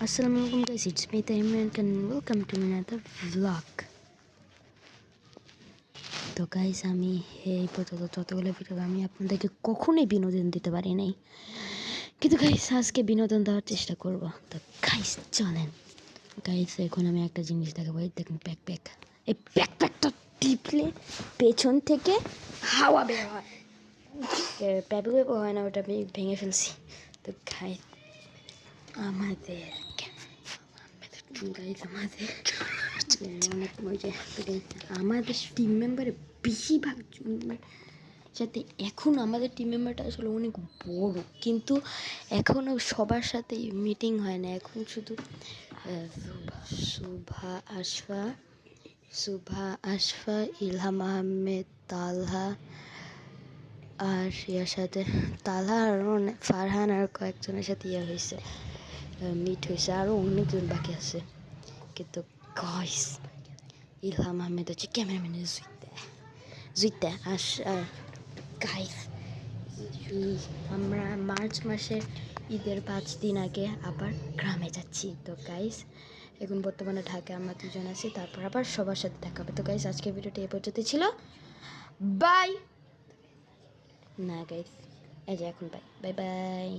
Assalamualaikum guys, it's me Taiman and welcome to another vlog. তো guys আমি এই পর্যন্ত যতগুলো ভিডিও আমি আপনাদেরকে কখনোই বিনোদন দিতে পারি নাই, কিন্তু গাইস আজকে বিনোদন দেওয়ার চেষ্টা করব। তো গাইস চলেন গাইস, এখন আমি একটা জিনিস দেখাবো। এই দেখুন ব্যাকপ্যাক, এই ব্যাকপ্যাকটা টিপলে পেছন থেকে হাওয়া বের হয়, প্যাপু হয় না, ওটা আমি ভেঙে ফেলছি। তো গাইস আমাদের আমাদের টিম মেম্বারের বেশিরভাগ সাথে এখন আমাদের টিম মেম্বারটা আসলে অনেক বড়, কিন্তু এখনও সবার সাথে মিটিং হয় না। এখন শুধু সুভা আশফা, ইলহাম আহমেদ, তালহা আর ইয়ার সাথে তালহা আর ফারহান আর কয়েকজনের সাথে ইয়ে হয়েছে, মিট হয়েছে। আরও অনেকজন বাকি আছে, কিন্তু গাইস ইলহাম আহমেদ হচ্ছে ক্যামেরাম্যানের জুইতে আর গাইস আমরা মার্চ মাসের ঈদের 5 দিন আগে আবার গ্রামে যাচ্ছি। তো গাইস এখন বর্তমানে ঢাকায় আমরা দুজন আছি, তারপর আবার সবার সাথে দেখা হবে। তো গাইস আজকের ভিডিওটি এ পর্যন্ত ছিল, বাই। না গাইস এই যে এখন বাই বাই বাই।